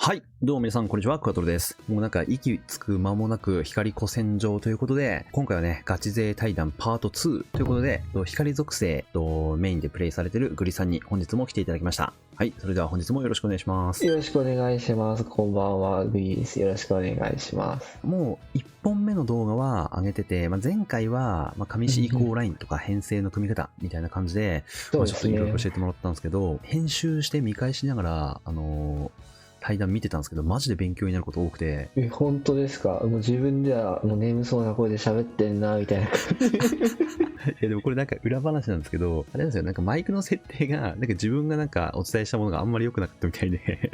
はい。どうも皆さん、こんにちは。クワトロです。もうなんか、息つく間もなく、光古戦場ということで、今回はね、ガチ勢対談パート2ということで、光属性メインでプレイされているグリさんに本日も来ていただきました。はい。それでは本日もよろしくお願いします。よろしくお願いします。こんばんは、グリです。よろしくお願いします。もう、1本目の動画は上げてて、前回は、紙石移行ラインとか編成の組み方みたいな感じで、ちょっといろいろ教えてもらったんですけど、編集して見返しながら、対談見てたんですけど、マジで勉強になること多くて。本当ですか？もう自分ではもう眠そうな声で喋ってんなみたいなでもこれなんか裏話なんですけど、あれなんですよ、なんかマイクの設定が、なんか自分がなんかお伝えしたものがあんまり良くなかったみたいで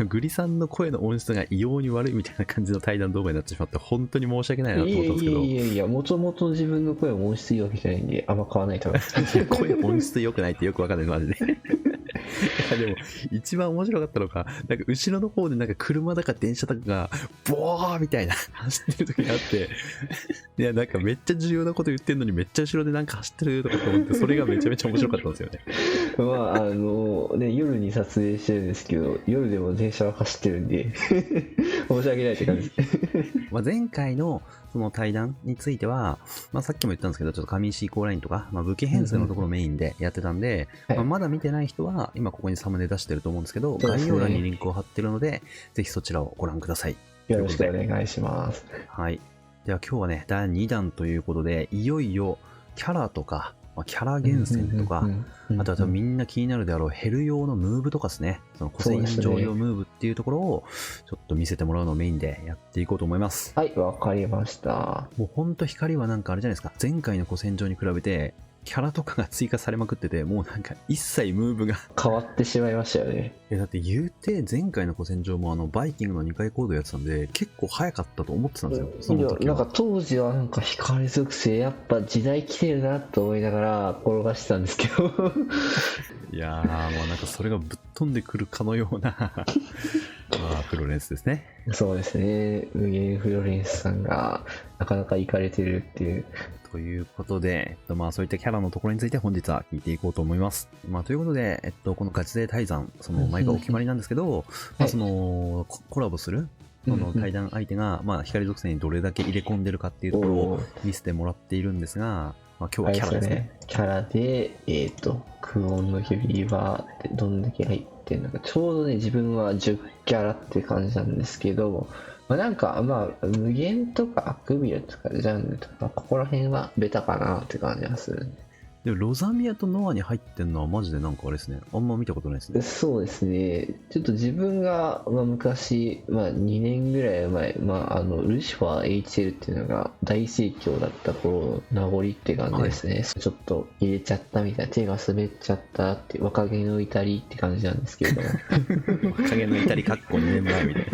グリさんの声の音質が異様に悪いみたいな感じの対談動画になってしまって、本当に申し訳ないなと思ったんですけど。いや、もともと自分の声も音質いいわけじゃないんで、あんま変わらないと思います声音質良くないってよくわかんない、マジでいやでも一番面白かったのが、なんか後ろの方でなんか車だか電車だかがボーみたいな走ってる時があっていやなんかめっちゃ重要なこと言ってんのにめっちゃ後ろでなんか走ってるとかと思って、それがめちゃめちゃ面白かったんですよね夜に撮影してるんですけど、夜でも電車は走ってるんで申し訳ないって感じです前回のその対談については、さっきも言ったんですけど、ちょっと紙石移行ラインとか、武器編成のところをメインでやってたんで、まだ見てない人は今ここにサムネ出してると思うんですけど、概要欄にリンクを貼ってるので、ぜひそちらをご覧ください。よろしくお願いします。はい。では今日はね、第2弾ということで、いよいよキャラとか、キャラ厳選とか、あとは多分みんな気になるであろうヘル用のムーブとかですね、その個性上用ムーブっていうところをちょっと見せてもらうのをメインでやっていこうと思います。はい、わかりました。もうほんと光はなんかあれじゃないですか、前回の古戦場に比べてキャラとかが追加されまくってて、もうなんか一切ムーブが変わってしまいましたよね。だって言うて前回の古戦場もバイキングの2回コードやってたんで、結構早かったと思ってたんですよ、その時は。なんか当時はなんか光属性やっぱ時代来てるなと思いながら転がしてたんですけどいやーもうなんかそれがぶっ飛んでくるかのようなフロレンスですね。そうですね、無限フロレンスさんがなかなかイカれてるっていう。ということで、そういったキャラのところについて本日は聞いていこうと思います。ということで、このガチ勢対談、その毎回お決まりなんですけど、そのコラボするその対談相手が、光属性にどれだけ入れ込んでるかっていうところを見せてもらっているんですが、今日はキャラですね。キャラで、クオンの指輪ってどんだけ入ってるのか、ちょうどね、自分は10キャラって感じなんですけど、なんか無限とかアクビラとかジャンルとかここら辺はベタかなって感じがする。でもロザミアとノアに入ってんのはマジでなんかあれですね、あんま見たことないですね。そうですね、ちょっと自分が、昔、2年ぐらい前、ルシファー HL っていうのが大盛況だった頃の名残って感じですね、ちょっと入れちゃったみたいな、手が滑っちゃったって若気の至りって感じなんですけれども若気の至りかっこ2年前みたい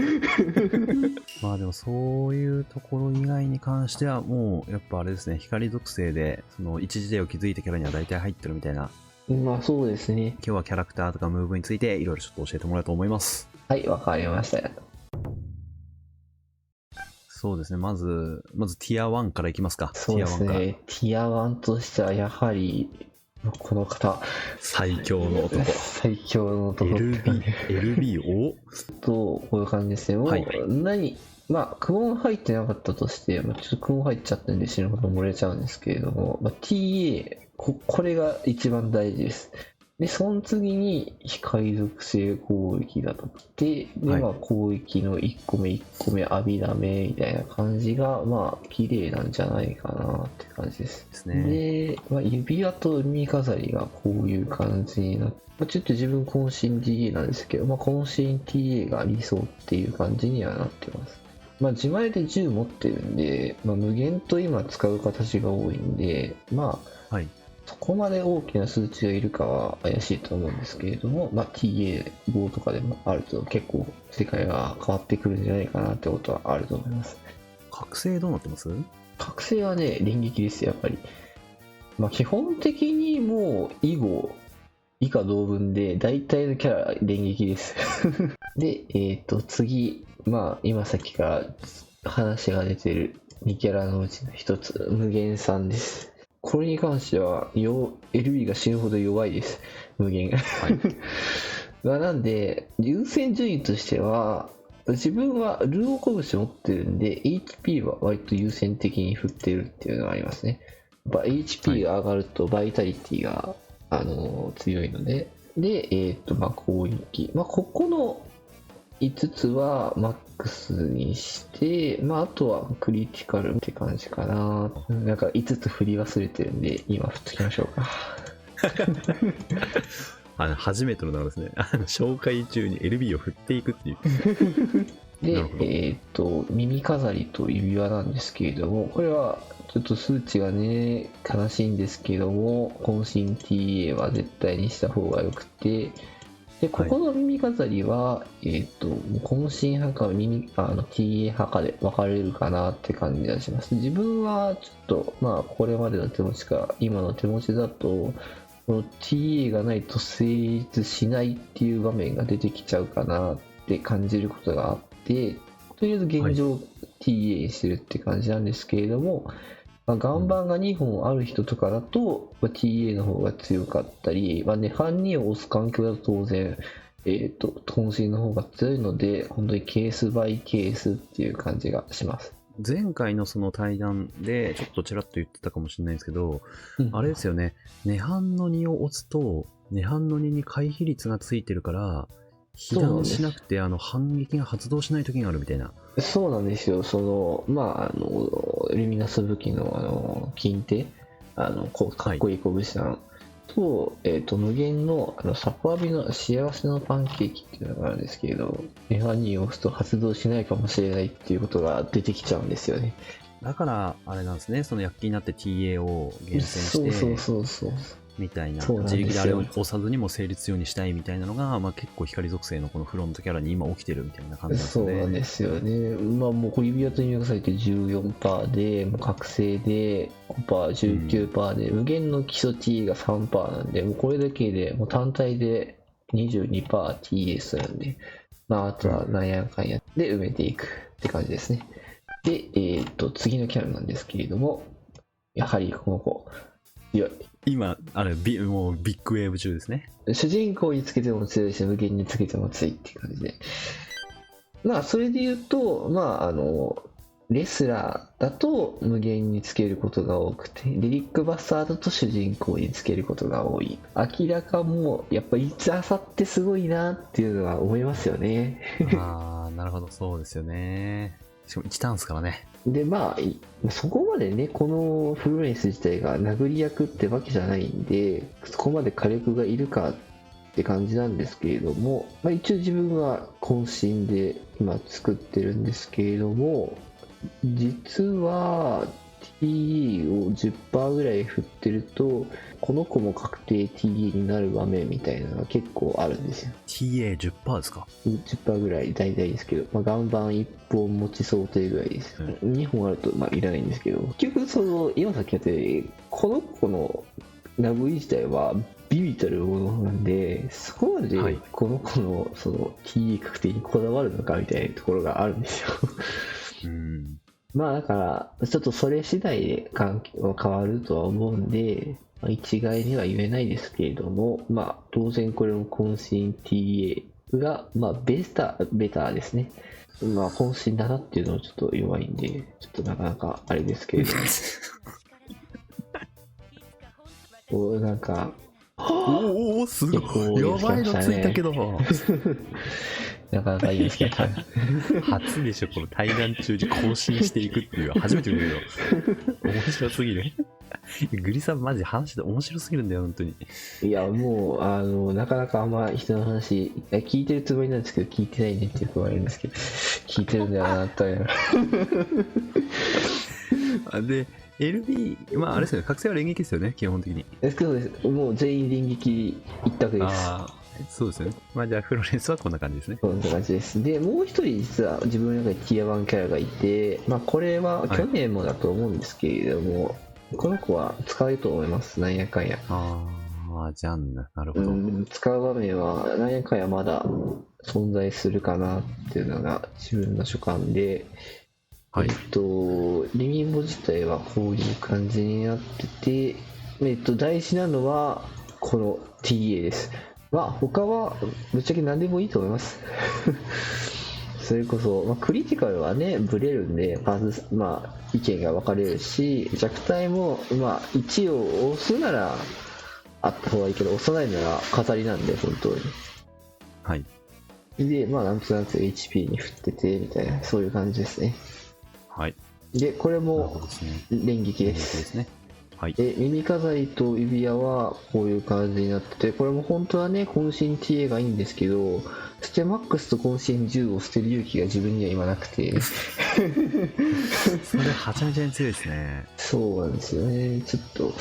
なでもそういうところ以外に関してはもうやっぱあれですね、光属性でその一時代を築いたキャラには大体入ってるみたいな。そうですね。今日はキャラクターとかムーブについていろいろちょっと教えてもらおうと思います。はい、わかりました。そうですね、まずティア1からいきますか。そうですね、ティア1としてはやはりこの方、最強の男。最強の男。LB をこういう感じですね。もうクオン入ってなかったとして、ちょっとクオン入っちゃったんで死ぬほど漏れちゃうんですけれども、TA、これが一番大事です。で、その次に光属性攻撃だとかで、攻撃の1個目1個目浴びだめみたいな感じが綺麗なんじゃないかなって感じです。で、指輪と耳飾りがこういう感じになって、ちょっと自分渾身 TA なんですけど、渾身 TA が理想っていう感じにはなってます。自前で銃持ってるんで、無限と今使う形が多いんで、そこまで大きな数値がいるかは怪しいと思うんですけれども、TA5 とかでもあると結構世界が変わってくるんじゃないかなってことはあると思います。覚醒どうなってます？覚醒はね、連撃ですよ、やっぱり。基本的にもう以下同文で大体のキャラ連撃ですで、次、今さっきから話が出てる2キャラのうちの一つ、無限さんです。これに関してはLB が死ぬほど弱いです、無限がなんで優先順位としては自分はルオコブシ持ってるんで HP は割と優先的に振ってるっていうのがありますね。やっぱ HP が上がるとバイタリティが、強いので、で、攻撃、ここの5つはマックスにして、あとはクリティカルって感じかな。なんか5つ振り忘れてるんで今振っときましょうか。初めての名ですね。紹介中に LB を振っていくっていう。で、耳飾りと指輪なんですけれども、これはちょっと数値がね、悲しいんですけども、渾身 TA は絶対にした方がよくて、で、ここの耳飾りは、渾身派かTA 派かで分かれるかなって感じがします。自分はちょっと、これまでの手持ちか、今の手持ちだと、この TA がないと成立しないっていう場面が出てきちゃうかなって感じることがあって、とりあえず現状 TA してるって感じなんですけれども、岩盤が2本ある人とかだと、TA の方が強かったり、ファン2を押す環境だと当然、渾身の方が強いので、本当にケースバイケースっていう感じがします。前回のその対談でちょっとちらっと言ってたかもしれないんですけど、あれですよね、涅槃の2を押すと涅槃の2に回避率がついてるから被弾しなくて反撃が発動しない時があるみたいな。そうなんですよ。ルミナス武器の金手、かっこいい拳さんと、無限のサポアビの幸せのパンケーキっていうのがあるんですけれど、涅槃に押すと発動しないかもしれないっていうことが出てきちゃうんですよね。だからあれなんですね、その躍起になって TA を厳選してそうみたいな、自力であれを押さずにも成立ようにしたいみたいなのが、結構光属性のこのフロントキャラに今起きてるみたいな感じなんですね。そうなんですよね。もう指輪と入力されて 14% で、もう覚醒で 5%、19% で、無限の基礎 T が 3% なんで、もうこれだけでもう単体で 22%TS なんで、あとはなんやかんやで埋めていくって感じですね。で、次のキャラなんですけれども、やはりこの子、強い。今もうビッグウェーブ中ですね。主人公につけても強いし、無限につけても強いっていう感じで。それで言うと、レスラーだと無限につけることが多くて、リリックバスターだと主人公につけることが多い。明らかもう、やっぱいつあさってすごいなっていうのは思いますよね。なるほど、そうですよね。しかも1ターンですからね。でそこまでね、このフロレンス自体が殴り役ってわけじゃないんで、そこまで火力がいるかって感じなんですけれども、一応自分は渾身で今作ってるんですけれども、実は TE を 10% ぐらい振ってると、この子も確定 TE になる場面みたいなのが結構あるんですよ。TA10% ですか？ 10% ぐらい大体ですけど、岩盤1本持ち想定ぐらいです。2本あるといらないんですけど、結局今さっきやってこの子のナブイ自体はビビたるものなんで、そこまでこの子のその TE 確定にこだわるのかみたいなところがあるんですよ。だからちょっとそれ次第で環境は変わるとは思うんで、一概には言えないですけれども、当然これも渾身 TA がベターですね。渾身だなっていうのはちょっと弱いんで、ちょっとなかなかあれですけれどもなんかおすごい、やばいのついたけどなかなかいいですね。初でしょ、この対談中に更新していくっていう初めて見るけど面白すぎる。グリさんマジ話して面白すぎるんだよ本当に。いやもうなかなかあんま人の話聞いてるつもりなんですけど聞いてないねっていう子がいるんですけど、聞いてるんだよなとで LB あれですよね、覚醒は連撃ですよね基本的に。そうです。もう全員連撃一択です。そうですよね。じゃあフロレンスはこんな感じですね。こんな感じです。でもう一人実は自分の中にティア1キャラがいて、これは去年もだと思うんですけれども、この子は使えると思います。なんやかんや。じゃあなるほど。使う場面はなんやかんやまだ存在するかなっていうのが自分の所感で、リミンボ自体はこういう感じになってて、大事なのはこの TA です。まあ他はぶっちゃけ何でもいいと思いますそれこそ、まあ、クリティカルはねブレるんでまあ意見が分かれるし、弱体もまあ1を押すならあった方がいいけど、押さないなら飾りなんで本当に。はい。でまあなんとなく HP に振っててみたいな、そういう感じですね。はい。でこれなるほもどですね。連撃で連撃ですす。ね。はい。で耳飾りと指輪はこういう感じになってて、これも本当はね渾身 TA がいいんですけど、ステマックスと渾身10を捨てる勇気が自分には今なくてそれはちゃめちゃに強いですね。そうなんですよね。ちょっと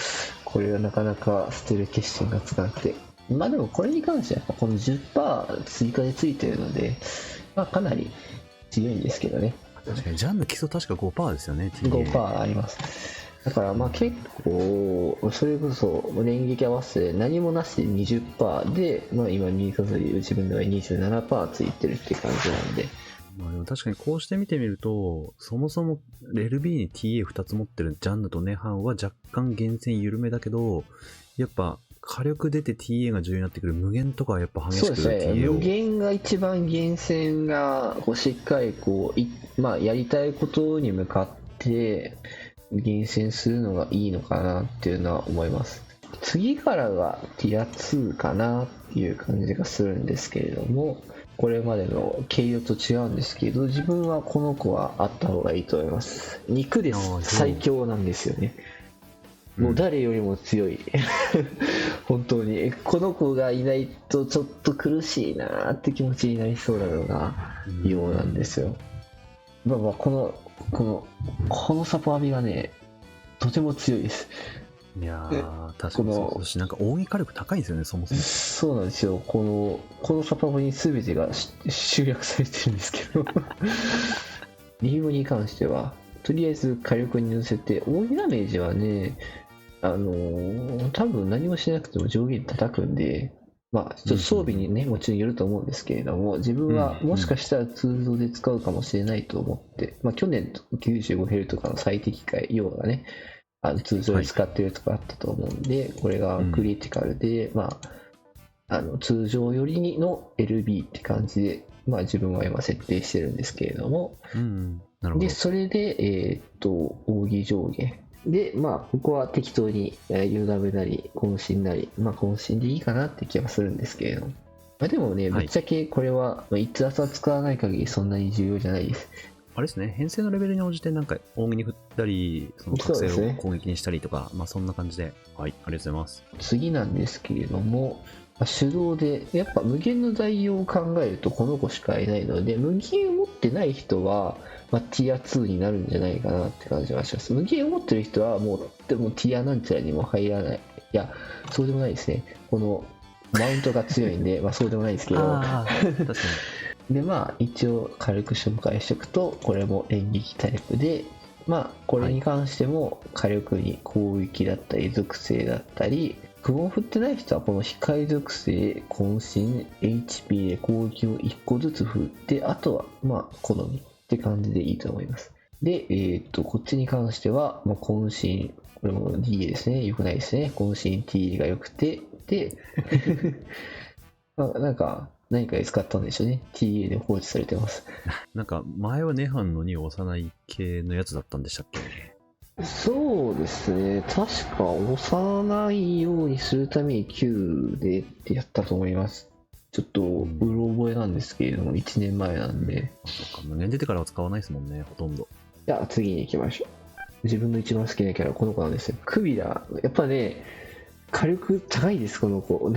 これはなかなか捨てる決心がつかなくて、まあでもこれに関してはこの 10% 追加でついてるので、まあかなり強いんですけどね。確かにジャンの基礎確か 5% ですよね。5% あります。だからまあ結構それこそ連撃合わせて何もなしで 20% で、まあ、今右飾り自分では 27% ついてるって感じなんで、まあでも確かにこうして見てみると、そもそも LB に TA2 つ持ってるジャンヌとネハンは若干厳選緩めだけど、やっぱ火力出て TA が重要になってくる無限とかはやっぱ激しく TA を。無限が一番厳選がこうしっかりこうまあ、やりたいことに向かって厳選するのがいいのかなっていうのは思います。次からがティア2かなっていう感じがするんですけれども、これまでの毛色と違うんですけど、自分はこの子はあった方がいいと思います。肉です。最強なんですよね。もう誰よりも強い本当にこの子がいないとちょっと苦しいなって気持ちになりそうなのがようなんですよ。まあまあこのサポアビがねとても強いです。いやー確かにそうし、なんか扇火力高いんですよね、そもそも。そうなんですよ。このサポアビに全てが集約されてるんですけどリーブに関してはとりあえず火力に乗せて、扇ダメージはね多分何もしなくても上限叩くんで、まあ、ちょっと装備にね、もちろんよると思うんですけれども、自分はもしかしたら通常で使うかもしれないと思って、まあ、去年 95Hz とかの最適解用がね、通常で使ってるとかあったと思うんで、これがクリティカルで、まあ、通常よりの LB って感じで、まあ、自分は今設定してるんですけれども、なるほど。で、それで、扇上下。で、まあ、ここは適当に、UW なり、渾身なり、まあ、渾身でいいかなって気はするんですけれども。まあ、でもね、ぶっちゃけこれは、一圧は使わない限りそんなに重要じゃないです。あれですね、編成のレベルに応じてなんか扇に振ったり、その覚醒を攻撃にしたりとか、まあそんな感じで、はい、ありがとうございます。次なんですけれども、手動で、やっぱ無限の代用を考えるとこの子しかいないので、無限を持ってない人は、まあ、ティア2になるんじゃないかなって感じがします。無限を持ってる人はもう、でもティアなんちゃらにも入らない。いや、そうでもないですね。この、マウントが強いんで、まあそうでもないですけど。確かに。で、まあ一応軽く紹介しておくと、これも連撃タイプで、まあこれに関しても火力に攻撃だったり属性だったり、クモン振ってない人はこの光属性、渾身、HP で攻撃を1個ずつ振って、あとはまあ好みって感じでいいと思います。で、こっちに関しては、まあ、渾身、これも DA ですね。良くないですね。渾身 T が良くて、で、まあ、なんか、何かで使ったんでしょうね。TA で放置されてます。なんか、前はネハンの2を押さない系のやつだったんでしたっけ？そうですね。確か押さないようにするために9でってやったと思います。ちょっとうろ覚えなんですけれども、1年前なんで。そっか、無限出てからは使わないですもんね、ほとんど。じゃあ次に行きましょう。自分の一番好きなキャラはこの子なんですよ。クビラ。やっぱね、火力高いです、この子。こ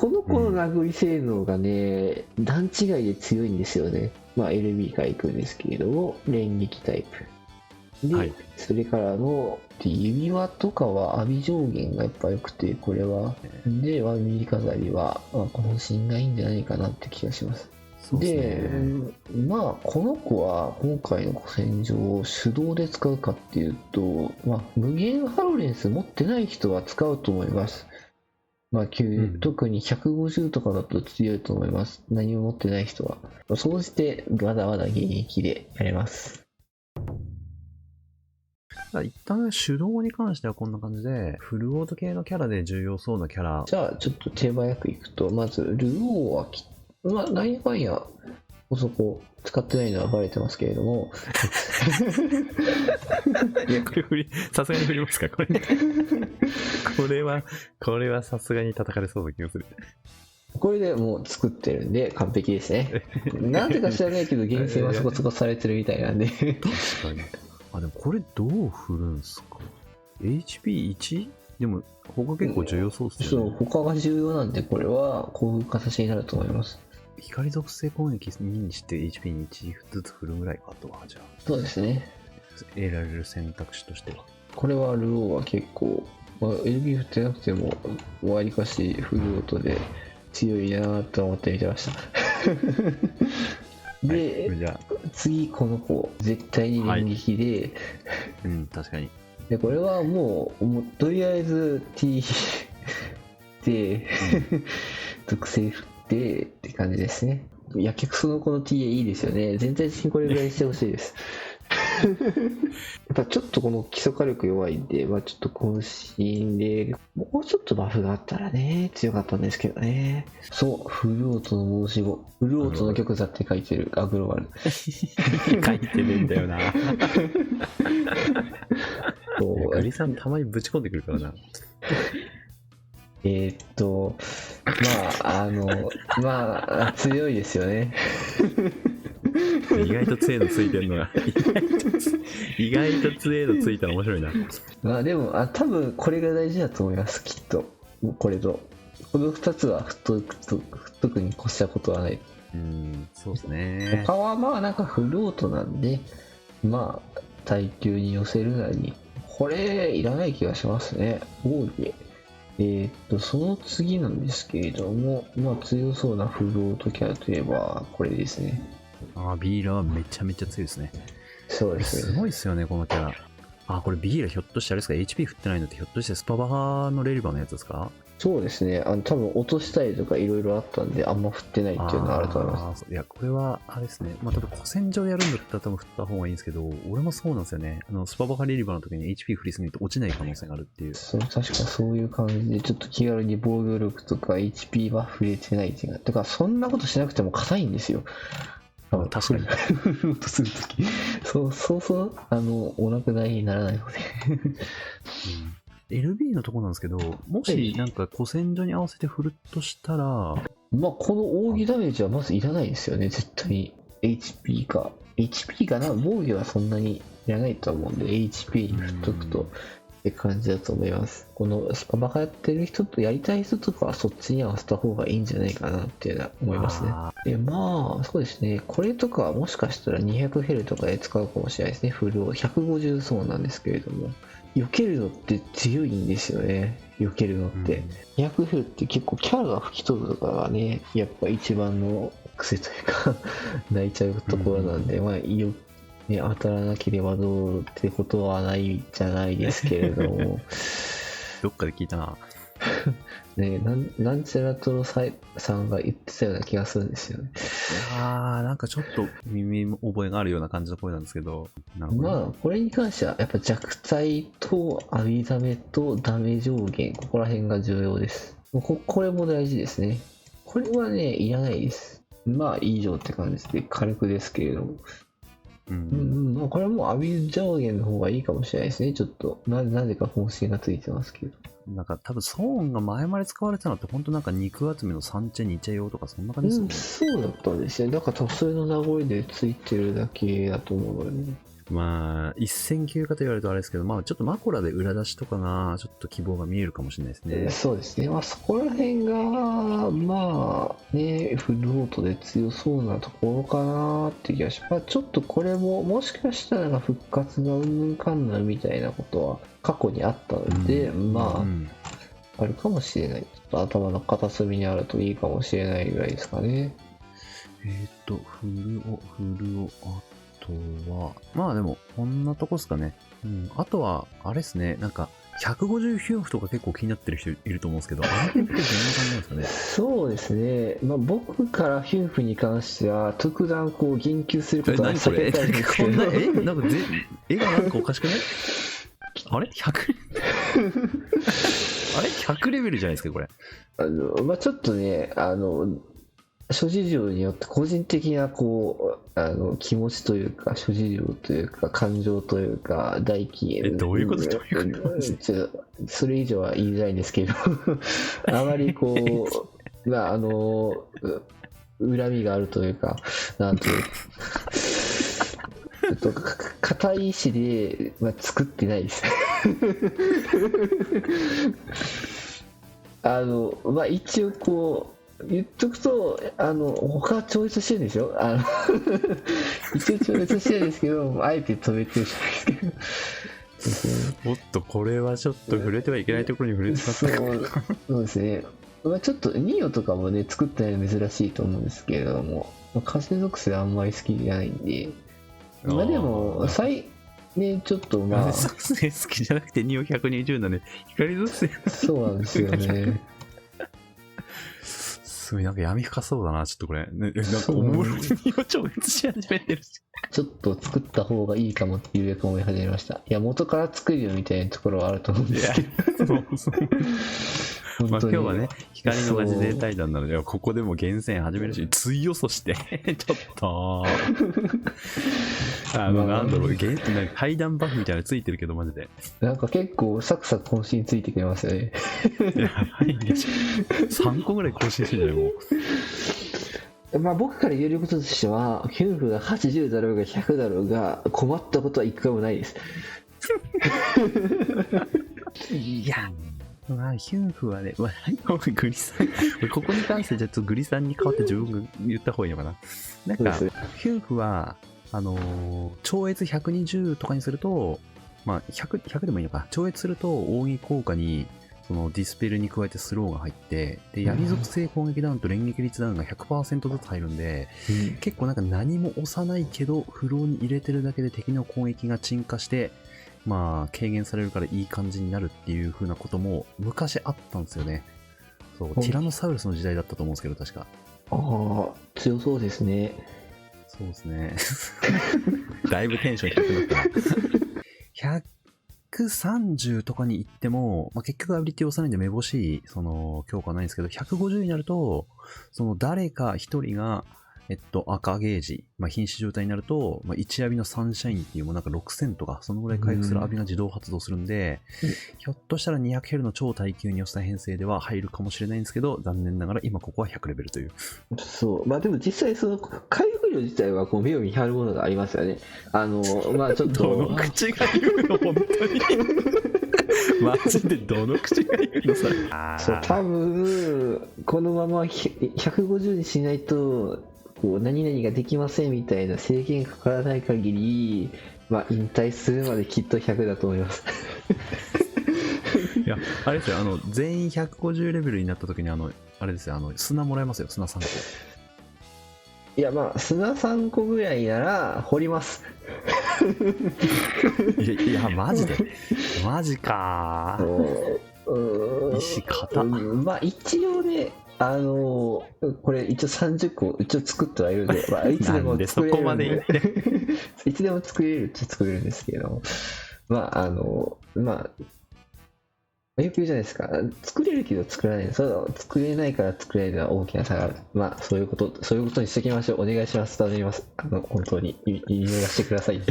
の子の殴り性能がね、段違いで強いんですよね。まあ LB から行くんですけれども、連撃タイプ。で、はい、それからの指輪とかは網上限がやっぱ良くて、これはでワンミリ飾りは渾身がいいんじゃないかなって気がします。で、まあこの子は今回の古戦場を手動で使うかっていうと、まあ、無限ハロレンス持ってない人は使うと思います。まあ、特に150とかだと強いと思います。何も持ってない人は。そうしてまだまだ現役でやれます。一旦手動に関してはこんな感じで、フルオート系のキャラで重要そうなキャラ。じゃあちょっと手早くいくと、まずルオーはまあなんやかんやそこ使ってないのはバレてますけれどもいやこれさすがに振りますかこれこれはさすがに叩かれそうな気がする。これでもう作ってるんで完璧ですね。なんでか知らないけど厳選はそこそこされてるみたいなんで確かに。あ、でもこれどう振るんすか？ HP1？ でも他結構重要そうっすよね。そう、他が重要なんで、これはこういう形になると思います。光属性攻撃2にして HP に1ずつ振るぐらいかとは、じゃあ。そうですね。得られる選択肢としては。これはルオーは結構、まあ、LB 振ってなくても、わりかしフルオートで強いなと思って見てました。で、はい、じゃあ次この子、絶対に連撃で、はい、うん、確かに。で、これはもうとりあえず T で、属性振ってって感じですね。やけくそのこの TA いいですよね。全体的にこれぐらいしてほしいです。やっぱちょっとこの基礎火力弱いんで、まあちょっと渾身で、もうちょっとバフがあったらね、強かったんですけどね。そう、フルオートの申し子。フルオートの玉座って書いてる、アグロバル。書いてるんだよな。グリさんたまにぶち込んでくるからな。まあ、強いですよね。意外と強いのついてるのが意外と強いのついたら面白いな。まあでも多分これが大事だと思います、きっと。これとこの2つは振っとくに越したことはない。そうですね。他はまあなんかフルオートなんで、まあ耐久に寄せるなりこれいらない気がしますね。奥義。その次なんですけれども、まあ強そうなフルオートキャラといえばこれですね。ビーラはめちゃめちゃ強いですね。そうですね。すごいですよね、このキャラ。これビーラひょっとしてあれですか、 HP 振ってないのってひょっとしてスパバハのレリバーのやつですか？そうですね。多分落としたりとかいろいろあったんで、あんま振ってないっていうのはあると思います。いや、これはあれですね。まあ、多分古戦場でやるんだったら多分振った方がいいんですけど、俺もそうなんですよね。スパバハレリバーの時に HP 振りすぎると落ちない可能性があるっていう。そう、確かそういう感じで、ちょっと気軽に防御力とか HP は触れてないっていうか、だからそんなことしなくても硬いんですよ。確かに。振ろうとするとき。そう、お亡くなりにならないので。LB のとこなんですけど、もしなんか古戦場に合わせて振るとしたら、まあこの奥義ダメージはまずいらないですよね、絶対に。HP かな、防御はそんなにいらないと思うんで HP に振っとくとって感じだと思います。このスパバカやってる人とやりたい人とかはそっちに合わせた方がいいんじゃないかなっていうのは思いますね。でまあそうですね、これとかはもしかしたら200ヘルとかで使うかもしれないですね。フルを150そうなんですけれども、避けるのって強いんですよね。避けるのって、200ヘルって結構キャラが吹き飛ぶとかがね、やっぱ一番の癖というか泣いちゃうところなんで、まあね、当たらなければどうってことはないじゃないですけれどもどっかで聞いたなね、なんちゃらとろさんが言ってたような気がするんですよね。なんかちょっと耳覚えがあるような感じの声なんですけど、まあこれに関してはやっぱ弱体と網りダメとダメ上限、ここら辺が重要です。これも大事ですね。これはねいらないです。まあ以上って感じで軽くですけれども、まあこれはもう網り上限の方がいいかもしれないですね。ちょっとなぜか方針がついてますけど、なんか多分ソーンが前まで使われてたのって本当なんか肉集めの3チェ2チェ用とかそんな感じですよね。そうだったんですね。だから多分それの名残でついてるだけだと思うのよね。まあ一戦級かと言われるとあれですけど、まあちょっとマコラで裏出しとかがちょっと希望が見えるかもしれないですね。そうですね。まあそこら辺がまあねフルオートで強そうなところかなって気がします。まあ、ちょっとこれももしかしたら復活がうんぬんかんぬんみたいなことは過去にあったので、まああるかもしれない。ちょっと頭の片隅にあるといいかもしれないぐらいですかね。フルオあとはまあでもこんなとこですかね。あとはあれですね、なんか150ヒュンフとか結構気になってる人いると思うんですけど、あれってどんな感じなんですかね。そうですね、まあ、僕からヒュンフに関しては特段こう言及することは避けたいんですけど、なんか絵がなんかおかしくない？あれ 100 あれ100レベルじゃないですかこれ。まあちょっとね、諸事情によって個人的なこう気持ちというか諸事情というか感情というか大気どういうことちょっとそれ以上は言いづらいんですけどあまりこうまあ恨みがあるというかなんというかちょっと固い意志で、まあ、作ってないですまあ一応こう言っとくと他は超越してるんですよ一応超越してるんですけどあえて止めてるじゃないですかおっとこれはちょっと触れてはいけないところに触れてしまったそうですね、まあ、ちょっとニオとかもね作ってないの珍しいと思うんですけれども、まあ、風属性あんまり好きじゃないんでまあでもねちょっとまあ属性好きじゃなくて2を120なんで光属性そうなんですよねすごいなんか闇深そうだなちょっとこれ、ね、なんかおもろに2を超越し始めてるしちょっと作った方がいいかもっていうやつ思い始めました。いや元から作るよみたいなところはあると思うんですけどそうまあ今日はね光のガチ勢対談なのでここでも厳選始めるし追予想してちょっとなんだろう対談バフみたいなのついてるけどマジでなんか結構サクサク更新ついてくれますよねやばいね3個ぐらい更新してるじゃないもうまあ僕から言えることとしてはヒュンフが80だろうが100だろうが困ったことは一回もないですいやまあヒュンフはね、まあ、グリさんここに関してちょっとグリさんに代わって自分が言った方がいいのかななんかヒュンフは超越120とかにするとまあ 100でもいいのか超越すると奥義効果にそのディスペルに加えてスローが入ってで闇属性攻撃ダウンと連撃率ダウンが 100% ずつ入るんで、結構なんか何も押さないけどフローに入れてるだけで敵の攻撃が鎮火してまあ軽減されるからいい感じになるっていう風なことも昔あったんですよね。そうティラノサウルスの時代だったと思うんですけど確か。ああ強そうですね。そうですね。だいぶテンション低くなったな。130とかに行っても、まあ、結局アビリティを押さないんでめぼしいその強化はないんですけど、150になるとその誰か一人が赤ゲージ、まあ、瀕死状態になると、まあ、1アビのサンシャインっていうもうなんか6000とかそのぐらい回復するアビが自動発動するんで、ひょっとしたら200ヘルの超耐久に寄せた編成では入るかもしれないんですけど、残念ながら今ここは100レベルという。そうまあでも実際その回復量自体はこう目を見張るものがありますよね。まあちょっとどの口が言うの本当にマジでどの口が言うのそれ。そう多分このまま150にしないとこう何々ができませんみたいな制限かからない限り、まあ引退するまできっと100だと思いますいやあれですよ全員150レベルになった時にあれですよ砂もらえますよ砂3個。いやまあ砂3個ぐらいなら掘りますいやマジでマジか石硬まあ一応ねこれ一応30個一応作ってはいるんで、まあ、いつでも作れるんでいつでも作れるっちゃ作れるんですけどまあまあよく言うじゃないですか作れるけど作らないそう作れないから作れるのは大きな差があるまあそういうことにしておきましょうお願いします頼みます本当に見逃してくださいいや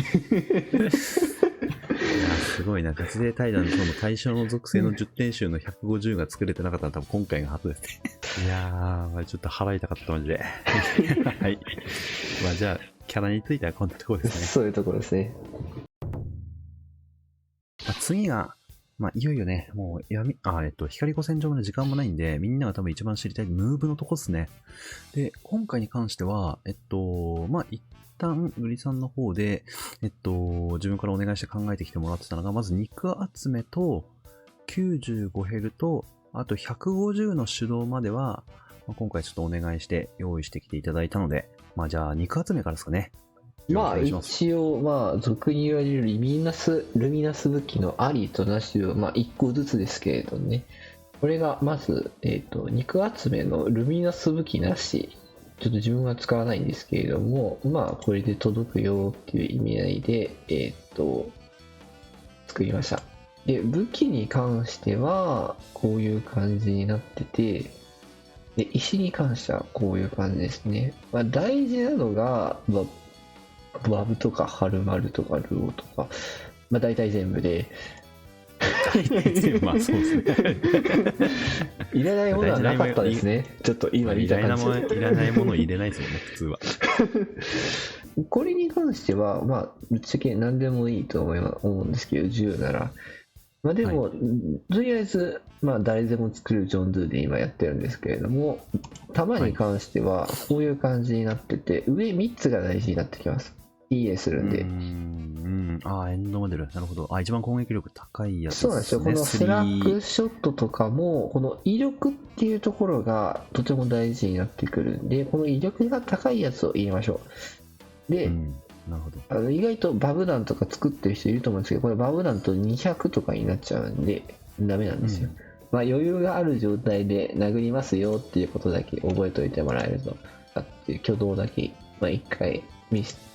すごいなガチ勢対談のその対象の属性の10点集の150が作れてなかったのは多分今回が初ですねいやーちょっと払いたかったマジではいまあじゃあキャラについてはこんなところですねそういうところですね。次がまあいよいよねもう光古戦場まで時間もないんでみんなが多分一番知りたいムーブのとこですね。で今回に関してはまあ一旦グリさんの方で自分からお願いして考えてきてもらってたのがまず肉集めと95ヘルとあと150の手動までは、まあ、今回ちょっとお願いして用意してきていただいたのでまあじゃあ肉集めからですかね。まあ一応まあ俗に言われるルミナス武器のありとなしをまあ1個ずつですけれどねこれがまず肉集めのルミナス武器なしちょっと自分は使わないんですけれどもまあこれで届くよっていう意味合いで作りました。で、武器に関しては、こういう感じになってて、で、石に関してはこういう感じですね。まあ、大事なのが、バブとかハルマルとかルオとか、まあ、大体全部で、まあそうですね。いらないものはなかったですね。ちょっと今見た感じ。いらないもの入れないですもんね、普通は。これに関しては、まあ、ぶっちゃけ何でもいいと思うんですけど、10なら。まあでも、とりあえず、まあ誰でも作るジョン・ドゥで今やってるんですけれども、弾に関してはこういう感じになってて、上3つが大事になってきます。EA するんで。エンドモデル。なるほど。エ一番攻撃力高いやつですね。そうなんですよ。このスラックショットとかも、この威力っていうところがとても大事になってくるんで、この威力が高いやつを入れましょう。で、なるほど。意外とバブ弾とか作ってる人いると思うんですけど、これバブ弾と200とかになっちゃうんで、ダメなんですよ。まあ余裕がある状態で殴りますよっていうことだけ覚えておいてもらえると、っていう挙動だけ、まあ一回見せて。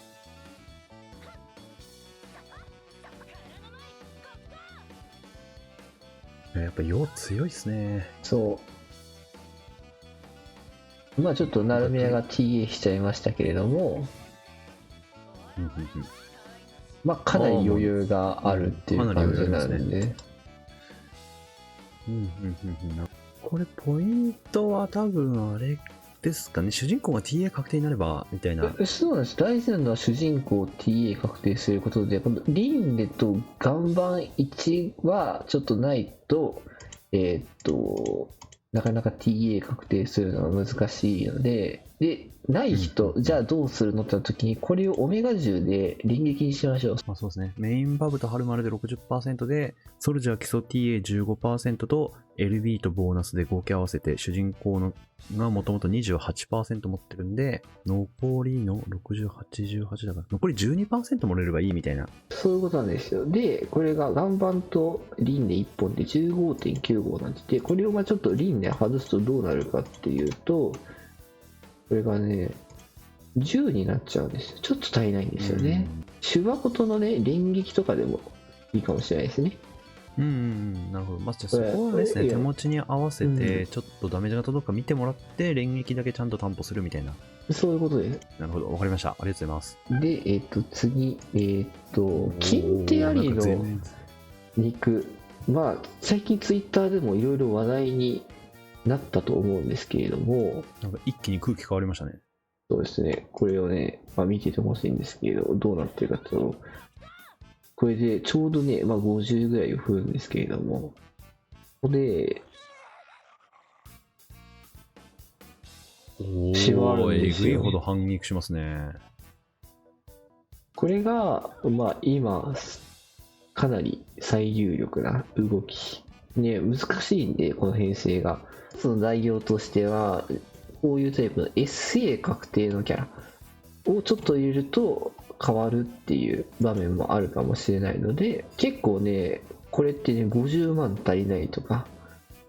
やっぱ陽強いっすね。そう。まあちょっとナルミヤが TA しちゃいましたけれども、まあかなり余裕があるっていう感じなんで。これポイントは多分あれですかね、主人公が TA 確定になればみたいな。そうなんです。大事なのは主人公 TA 確定することで、このリンネと岩盤1はちょっとないと、なかなか TA 確定するのは難しいので、ない人、じゃあどうするのってなった時に、これをオメガ10で連撃にしましょう。まあそうですね。メインバブとハルマルで 60% で、ソルジャー基礎 TA15% と LB とボーナスで合計合わせて、主人公のがもともと 28% 持ってるんで、残りの60、88だから、残り 12% もらえればいいみたいな。そういうことなんですよ。で、これが岩盤とリンネ1本で 15.95 なんで、これをまあちょっとリンネ外すとどうなるかっていうと、これがね、10になっちゃうんですよ。ちょっと足りないんですよね。手話ごとのね、連撃とかでもいいかもしれないですね。なるほど。まず、じゃあそこはですね、手持ちに合わせて、ちょっとダメージが届くか見てもらって、連撃だけちゃんと担保するみたいな。そういうことです。なるほど。わかりました。ありがとうございます。で、次、金手アリの肉。まあ、最近ツイッターでもいろいろ話題になったと思うんですけれども、なんか一気に空気変わりましたね。そうですね。これをね、まあ、見ててほしいんですけど、どうなってるかと、これでちょうどね、まあ、50ぐらいを振るんですけれども、ここで、シワあるんですよ。えぐいほど反撃しますね。これが、まあ、今、かなり最有力な動き。ね、難しいんで、この編成が。その代用としては、こういうタイプの SA 確定のキャラをちょっと入れると変わるっていう場面もあるかもしれないので、結構ね、これってね、50万足りないとか、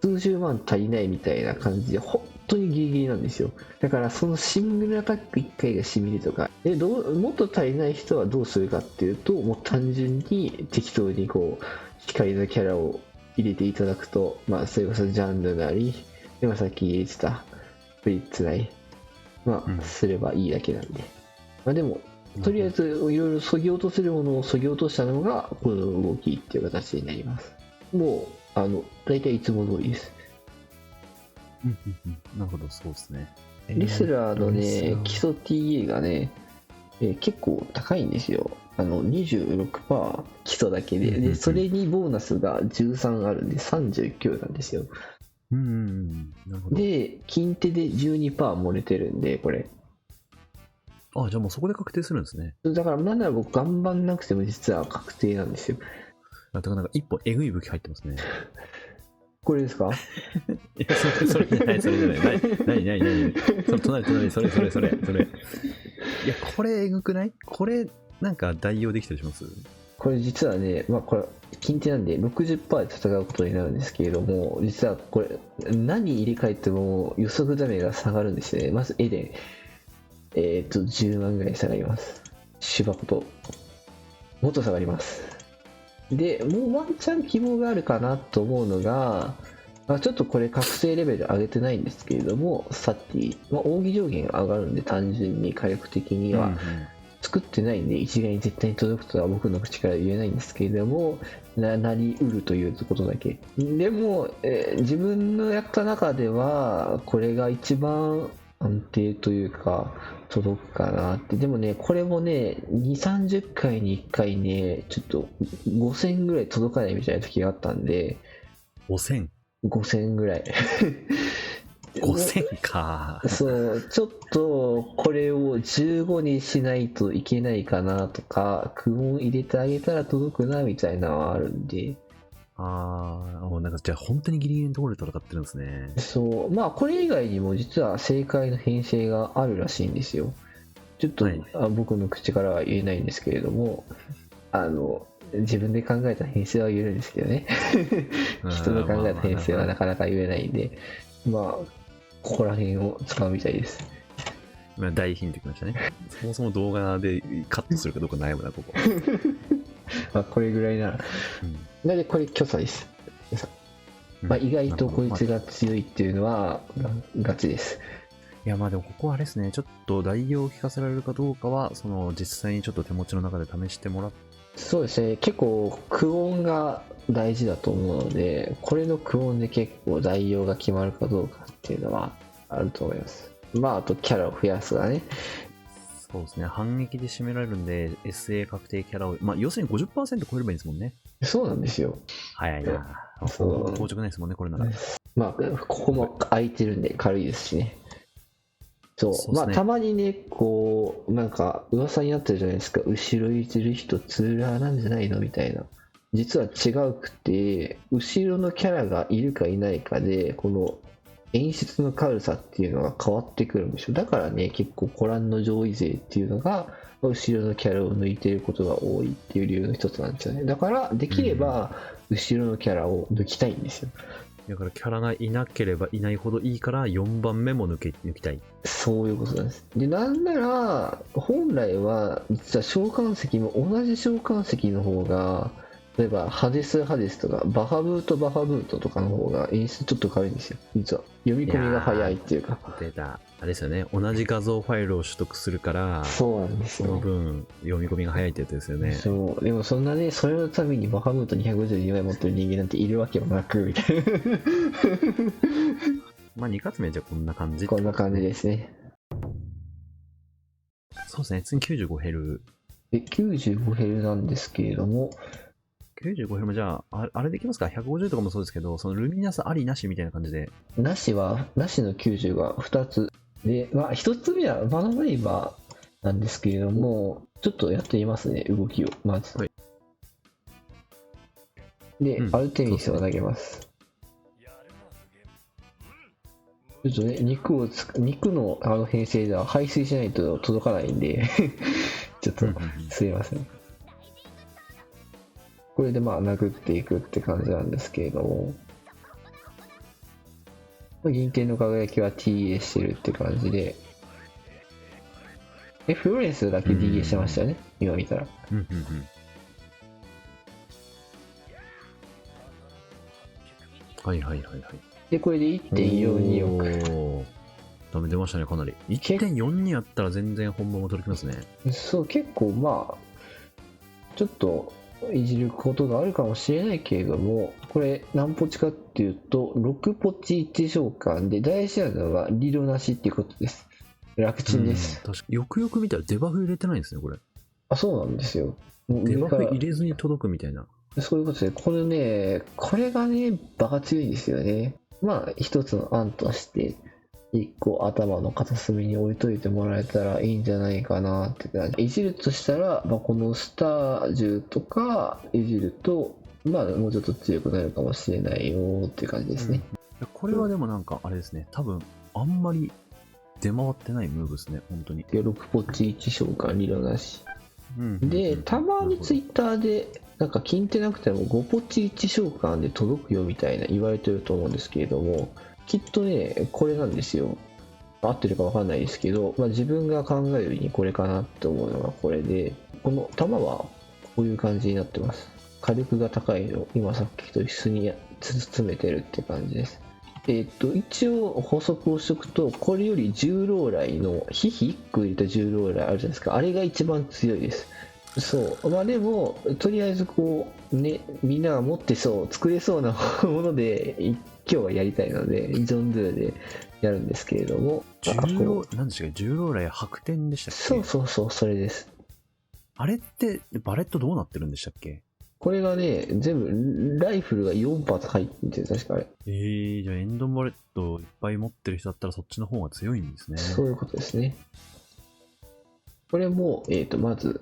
数十万足りないみたいな感じで、本当にギリギリなんですよ。だからそのシングルアタック1回がしみるとか、もっと足りない人はどうするかっていうと、もう単純に適当にこう、光のキャラを入れていただくと、まあ、それこそジャンルなり、今さっき言ってたフリッツなり、まあ、すればいいだけなんで。まあでも、とりあえずいろいろ削ぎ落とせるものを削ぎ落としたのが、この動きっていう形になります。もう、大体いつも通りです。なるほど、そうですね。レスラーのね、基礎 TA がね、結構高いんですよ。26% 基礎だけで、それにボーナスが13あるんで39なんですよ。なるほど。で、金手で 12% 漏れてるんで、これ。じゃあもうそこで確定するんですね。だから、なんなら僕頑張んなくても実は確定なんですよ。だからなんか一本えぐい武器入ってますね。これですか？いや、それじゃない、それじゃない。何その隣、それ。いや、これえぐくない？これ、なんか代用できたりします？これ実はね、まあこれ、金手なんで 60% で戦うことになるんですけれども、実はこれ、何入れ替えても予測ダメが下がるんですね。まず絵で、10万ぐらい下がります。芝こと。もっと下がります。でもうワンチャン希望があるかなと思うのが、ちょっとこれ覚醒レベル上げてないんですけれども、サティ、奥義上限が上がるんで、単純に火力的には、作ってないんで一概に絶対に届くとは僕の口から言えないんですけれども、なりうるということだけでも、自分のやった中ではこれが一番安定というか届くかなって。でもね、これもね2、30回に1回ねちょっと5000ぐらい届かないみたいな時があったんで。 5000 ぐらい5000か。そう、ちょっとこれを15にしないといけないかなとか、苦音入れてあげたら届くなみたいなのはあるんで。なんかじゃあ本当にギリギリのところで戦ってるんですね。そう、まあこれ以外にも実は正解の編成があるらしいんですよ。ちょっと、はい、僕の口からは言えないんですけれども、自分で考えた編成は言えるんですけどね。人の考えた編成はなかなか言えないんで、まあここら辺を使うみたいです。大ヒントきましたね。そもそも動画でカットするかどうか悩むな、ここ。まあこれぐらいなら。なのでこれ巨差です。まあ、意外とこいつが強いっていうのはガチです。いや、まあでもここはあれですね、ちょっと代用を聞かせられるかどうかは、実際にちょっと手持ちの中で試してもらって。そうですね、結構苦音が大事だと思うので、これの苦音で結構代用が決まるかどうかっていうのはあると思います。まああとキャラを増やすがね。そうですね、反撃で締められるんで SA 確定キャラを、まあ要するに 50% 超えればいいんですもんね。そうなんですよ。早いな。そう硬直ないですもんね、これなら。まあここも空いてるんで軽いですしね。そう、まあたまにね、こうなんか噂になってるじゃないですか、後ろいてる人ツーラーなんじゃないのみたいな。実は違うくて、後ろのキャラがいるかいないかでこの演出の軽さっていうのが変わってくるんですよ。だからね、結構コランの上位勢っていうのが後ろのキャラを抜いてることが多いっていう理由の一つなんですよね。だからできれば後ろのキャラを抜きたいんですよ。だからキャラがいなければいないほどいいから4番目も抜きたい。そういうことなんです。で、なんなら本来は実は召喚石も同じ召喚石の方が、例えばハデスとかバハブートとかの方が演出ちょっと軽いんですよ。実は読み込みが早いっていうか。出た。あれですよね、同じ画像ファイルを取得するから、そうなんですよ。その分読み込みが早いってやつですよね。そう。でもそんなね、それのためにバハムート252枚持ってる人間なんているわけもなくみたいな。まあ2発目じゃこんな感じ、こんな感じですね。そうですね、次95ヘル。95ヘルなんですけれども、95ヘルもじゃあ、あれできますか？ 150 とかもそうですけど、そのルミナスありなしみたいな感じで。なしの90が2つ。で、まあ1つ目はバナナイバーなんですけれども、ちょっとやってみますね、動きを。まず。はい、で、アルテミスを投げます。ちょっとね、肉の編成では排水しないと届かないんで、ちょっとすいません。これでまあ殴っていくって感じなんですけれども、銀天の輝きは TA してるって感じで、フローレンスだけ DA してましたよね、今見たら。はいはいはいはい。で、これで 1.42 億。ダメ出ましたね、かなり。1.42 やったら全然本物も取りきますね。そう、結構まあ、ちょっといじることがあるかもしれないけれども、これ何ポチかっていうと、6ポチ1召喚で、大事なのはリロなしっていうことです。楽ちんです。確かよくよく見たらデバフ入れてないんですね、これ。あ、そうなんですよ。デバフ入れずに届くみたいな。そういうことで、これがね、バカ強いんですよね。まあ、一つの案として、一個頭の片隅に置いといてもらえたらいいんじゃないかなって感じ。いじるとしたら、まあ、このスター銃とかいじると、まあ、もうちょっと強くなるかもしれないよっていう感じですね。これはでもなんか、あれですね、多分、あんまり出回ってないムーブですね、本当に。6ポチ1召喚理論なし。で、たまにツイッターで、なんか聞いてなくても5ポチ1召喚で届くよみたいな言われてると思うんですけれども、きっとね、これなんですよ。合ってるかわかんないですけど、まあ、自分が考えるにこれかなって思うのがこれで、この弾はこういう感じになってます。火力が高いのを今さっきと一緒に詰めてるって感じです。一応補足をしとくと、これより重ローライのヒヒ1個入れた重ローライあるじゃないですか。あれが一番強いです。そう。まあでも、とりあえずこう、ね、みんなが持ってそう、作れそうなもので、今日はやりたいので、ジョンドゥでやるんですけれども。何でしたっけ、重ローライ白天でしたっけ？そうそうそう、それです。あれって、バレットどうなってるんでしたっけ？これがね、全部、ライフルが4発入ってる、確かあれ。じゃあエンドバレットいっぱい持ってる人だったらそっちの方が強いんですね。そういうことですね。これも、まず、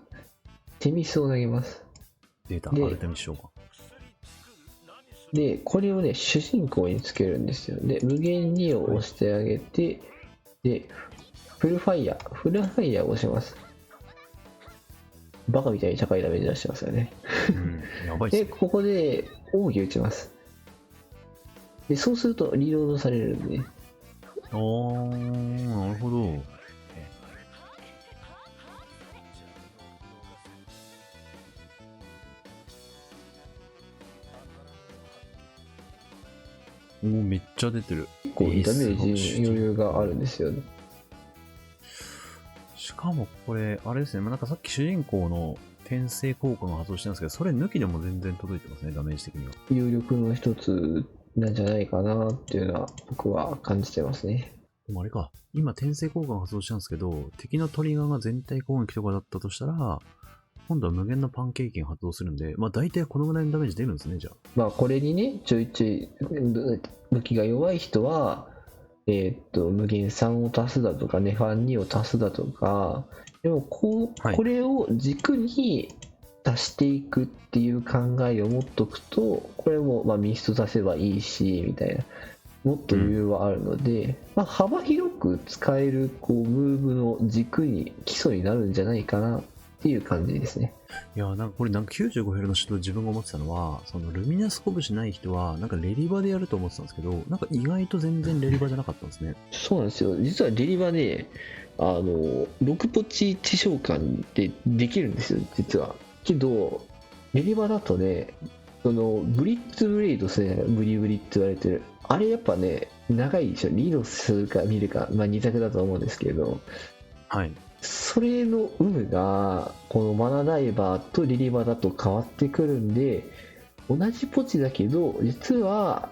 テミスを投げます。データ、アルテミス召喚。で、これをね、主人公につけるんですよ。で、無限2を押してあげて、で、フルファイヤーを押します。バカみたいに高いダメージ出してますよね。やばいっすね。で、ここで奥義打ちます。で、そうするとリロードされるんで。なるほど。めっちゃ出てる。結構ダメージ余裕があるんですよね。しかもこれ、あれですね、なんかさっき主人公の転生効果が発動してるんですけど、それ抜きでも全然届いてますね、ダメージ的には。有力の一つなんじゃないかなっていうのは僕は感じてますね。でもあれか、今転生効果が発動したんですけど、敵のトリガーが全体攻撃とかだったとしたら、今度は無限のパンケーキが発動するんで、まあ大体このぐらいのダメージ出るんですね、じゃあ。まあこれにね、ちょいちょい武器が弱い人は、無限3を足すだとか、ネファン2を足すだとか、でもこれを軸に足していくっていう考えを持っとくと、これもまあミスト足せばいいし、みたいな。もっと余裕はあるので、まあ、幅広く使えるこうムーブの軸に基礎になるんじゃないかなっていう感じですね。いや、なんかこれ95ヘルの人自分が思ってたのは、そのルミナス拳ない人はなんかレリバでやると思ってたんですけど、なんか意外と全然レリバじゃなかったんですね。そうなんですよ。実はレリバね、6ポチ地召喚ってできるんですよ、実は。けど、レリバだとね、そのブリッツブレイドですね、ブリブリって言われてる。あれやっぱね、長いでしょ。リードするか見るか、まあ2択だと思うんですけど、はい。それの有無が、このマナダイバーとリリバだと変わってくるんで、同じポチだけど、実は、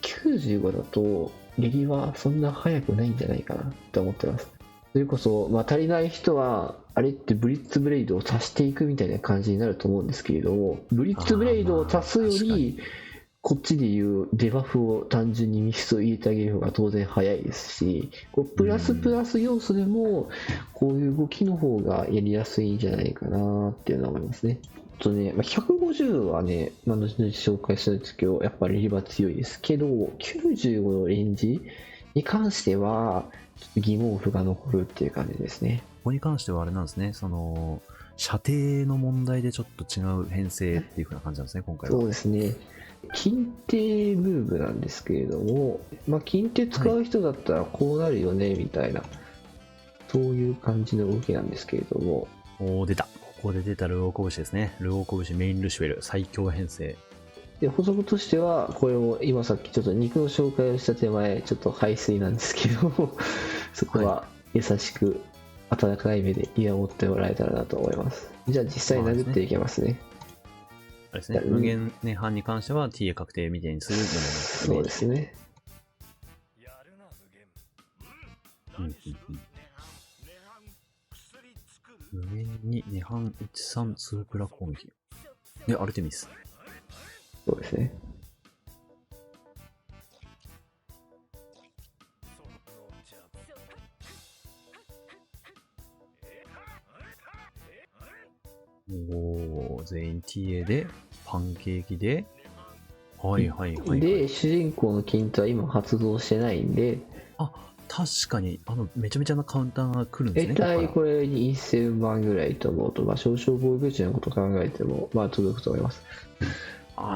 95だと、リリバそんな速くないんじゃないかなって思ってます。それこそ、まあ、足りない人は、あれってブリッツブレイドを足していくみたいな感じになると思うんですけれども、ブリッツブレイドを足すより、こっちでいうデバフを単純にミストを入れてあげる方が当然早いですし、こうプラス要素でもこういう動きの方がやりやすいんじゃないかなっていうのは思いますね。とね、150はね、後々紹介するんですけど、やっぱりリバ強いですけど、95のレンジに関してはちょっと疑問符が残るっていう感じですね。ここに関してはあれなんですね、その射程の問題でちょっと違う編成っていう風な感じなんですね、今回は。そうですね。近手ムーブなんですけれども、近手使う人だったらこうなるよね、みたいな、そういう感じの動きなんですけれども。出た。ここで出たルオー拳ですね。ルオー拳メインルシュエル、最強編成。で、補足としては、これも今さっきちょっと肉の紹介をした手前、ちょっと排水なんですけど、そこは優しく、温かい目で見守ってもらえたらなと思います。じゃあ実際殴っていけますね。あれですね、無限年半に関しては TA 確定みたいにするでもそうですね。無限に涅槃13スープラ攻撃。で、アルテミス。そうですね。全員 TA で、パンケーキで、はいはいはい、はい。で、主人公のキントは今発動してないんで、あ、確かに、めちゃめちゃなカウンターが来るんですね。大体これに1000万ぐらいと思うと、少々防御値のことを考えても、届くと思います。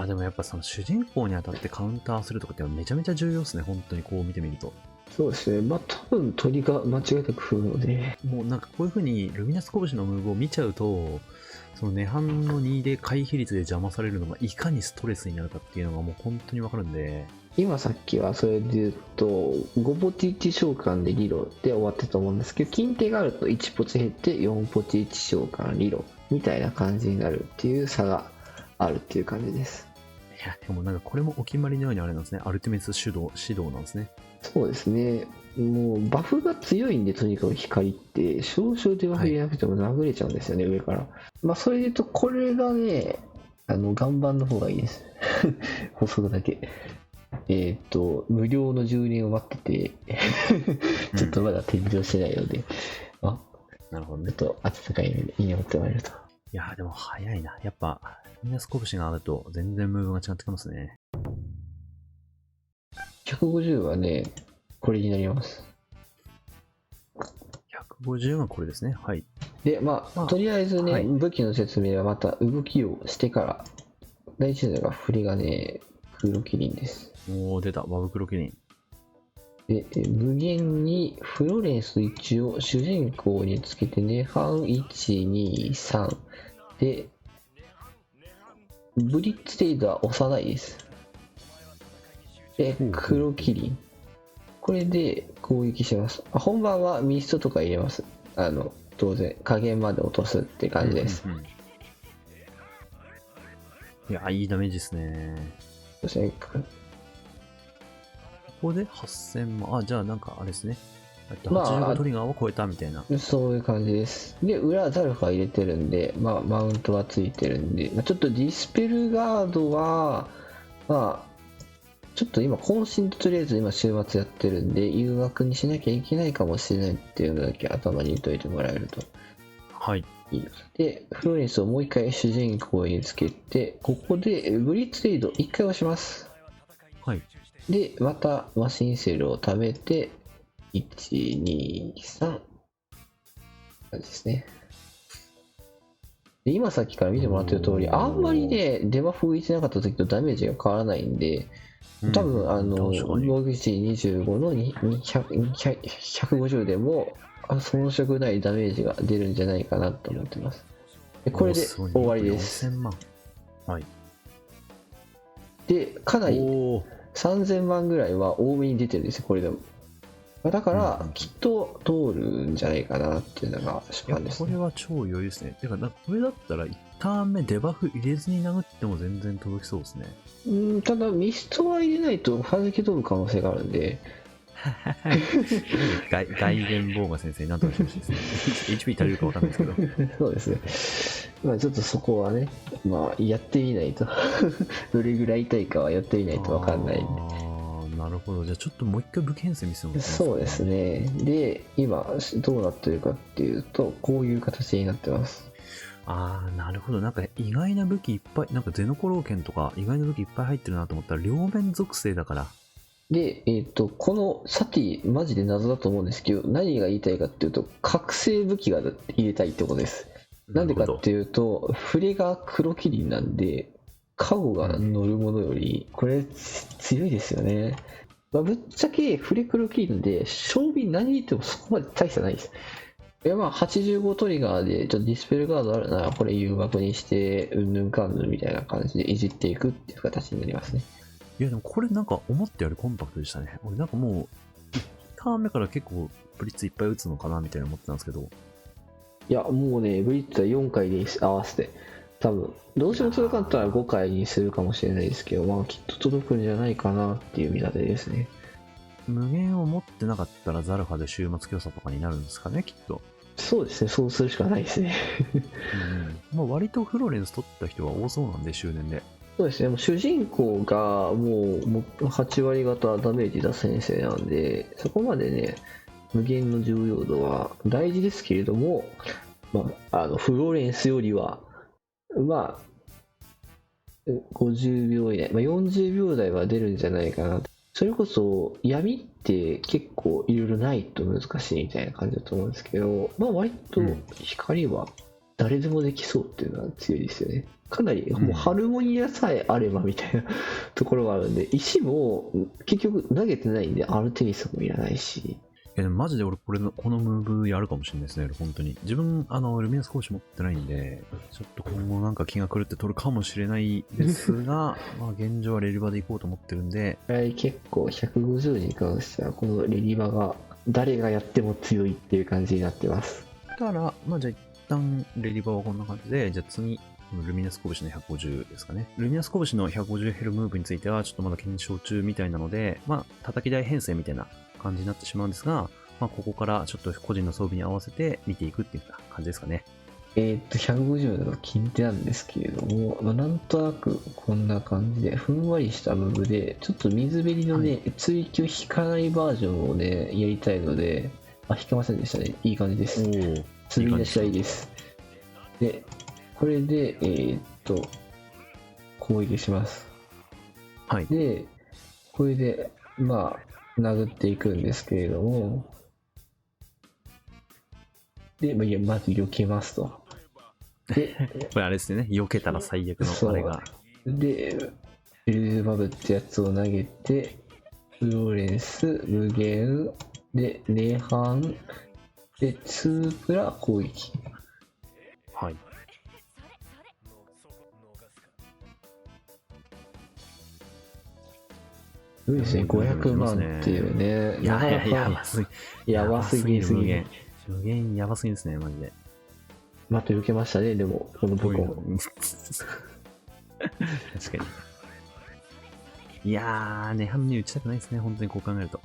でもやっぱその主人公にあたってカウンターするとかってめちゃめちゃ重要ですね、本当にこう見てみると。そうですね、多分鳥が間違いなく振るので。もうなんかこういう風にルミナス拳のムーブを見ちゃうと、その涅槃の2で回避率で邪魔されるのがいかにストレスになるかっていうのがもう本当にわかるんで。今さっきはそれで言うと5ポチ1召喚でリロで終わってたと思うんですけど、金手があると1ポチ減って4ポチ1召喚リロみたいな感じになるっていう差があるっていう感じです。いや、でもなんかこれもお決まりのようにあれなんですね。アルティメス指導なんですね。そうですね。もうバフが強いんで、とにかく光って少々でバフ入れなくても殴れちゃうんですよね、上から。まあそれで言うとこれがね、岩盤の方がいいです。補足だけ。無料の10年を待っててちょっとまだ天井してないので、なるほどね。ちょっと温かい目で見守ってもらえると。いやーでも早いな。やっぱ、みんな拳があると全然ムーブが違ってきますね。150はね、これになります。150がこれですね。はい。で、まあ、とりあえずね、はい、武器の説明はまた動きをしてから、大事なのが振りがね、黒キリンです。おー、出た。バブ黒キリン。で、無限にフロレンス1を主人公につけてね、半1、2、3。で、ブリッツテイドは押さないです。で、黒キリン。これで攻撃します。本番はミストとか入れます。当然、加減まで落とすって感じです。いや、いいダメージですね。そしてここで8000万。じゃあなんかあれですね。85トリガーを超えたみたいな。そういう感じです。で、裏ザルファ入れてるんで、まあ、マウントはついてるんで、ちょっとディスペルガードは、まあ、ちょっと今、渾身とりあえず今週末やってるんで、誘惑にしなきゃいけないかもしれないっていうのだけ頭に入れといてもらえると。はい。いいで、フロレンスをもう一回主人公につけて、ここでブリッツレイド一回押します。はい。で、またマシンセルを貯めて、1、2、3。感じですね。で、今さっきから見てもらってる通り、あんまりね、デバフ浮いてなかった時とダメージが変わらないんで、多分、防御値25の150でも、遜色ないダメージが出るんじゃないかなと思ってます。でこれで終わりです。4000万。はい。で、かなり3000万ぐらいは多めに出てるんですよ、これでも。だから、きっと通るんじゃないかなっていうのが主観です、ね。これは超余裕ですね。てか、これだったら1ターン目デバフ入れずに殴っても全然届きそうですね。ただ、ミストは入れないと弾き飛ぶ可能性があるんで。外伝ボーガ先生に何とかしてほしいですね。HP 足りるか分かんないですけど。そうですね。まあちょっとそこはね、まあやってみないと。どれぐらい痛いかはやってみないと分かんないんで。なるほど。じゃあちょっともう一回武器編成見せてもらってますか。そうですね。で、今どうなってるかっていうと、こういう形になってます。なるほど。なんか意外な武器いっぱい、なんかゼノコロー剣とか意外な武器いっぱい入ってるなと思ったら両面属性だから。で、このサティ、マジで謎だと思うんですけど、何が言いたいかっていうと、覚醒武器が入れたいってことです。なんでかっていうと、フレが黒キリンなんで、カゴが乗るものより、これ強いですよね。まあ、ぶっちゃけフレ黒キリンで、装備何言ってもそこまで大差ないです。まあ、85トリガーで、ちょっとディスペルガードあるなら、これ誘惑にして、うんぬんかんぬんみたいな感じでいじっていくっていう形になりますね。いやでもこれなんか思ったよりコンパクトでしたね。俺なんかもう、1ターン目から結構ブリッツいっぱい打つのかなみたいな思ってたんですけど。いや、もうね、ブリッツは4回で合わせて、多分、どうしても届かなかったら5回にするかもしれないですけど、まあきっと届くんじゃないかなっていう見立てですね。無限を持ってなかったらザルファで終末強さとかになるんですかね、きっと。そうですね、そうするしかないですね。まあ割とフローレンス取った人は多そうなんで、周年で。そうですね、もう主人公がもう8割方ダメージ出す先生なんで、そこまでね、無限の重要度は大事ですけれども、まあ、フローレンスよりは、まあ、50秒以内、まあ、40秒台は出るんじゃないかな。それこそ闇って結構いろいろないと難しいみたいな感じだと思うんですけど、まあ割と光は誰でもできそうっていうのは強いですよね。かなりもうハルモニアさえあればみたいなところがあるんで、石も結局投げてないんでアルテミスもいらないし。でもマジで俺このムーブやるかもしれないですね、本当に。自分、ルミナス講師持ってないんで、ちょっと今後なんか気が狂って取るかもしれないですが、まあ現状はレリバで行こうと思ってるんで。結構150に関しては、このレリバが誰がやっても強いっていう感じになってます。だから、まあじゃあ一旦レリバはこんな感じで、じゃあ次、ルミナス拳の150ですかね。ルミナス拳の150ヘルムーブについてはちょっとまだ検証中みたいなので、まあ叩き台編成みたいな感じになってしまうんですが、まあここからちょっと個人の装備に合わせて見ていくっていう感じですかね。150の近手なんですけれども、まあ、なんとなくこんな感じで、ふんわりしたムーブで、ちょっと水べりのね、追求引かないバージョンをね、やりたいので、あ、引けませんでしたね。いい感じです。釣り出し合いです。で、これで、攻撃します。はい。で、これで、まあ、殴っていくんですけれども、で、まず避けますと。で、これあれですね、避けたら最悪のあれが。で、ベルゼバブってやつを投げて、フローレンス、無限、で、涅槃、で、2プラ攻撃。はい。すごいですね、500万っていうね。やばすぎ。やばすぎ。無限やばすぎですね、マジで。また避けましたね、でも、この部分。確かに。いやー、涅槃に打ちたくないですね、本当にこう考えると。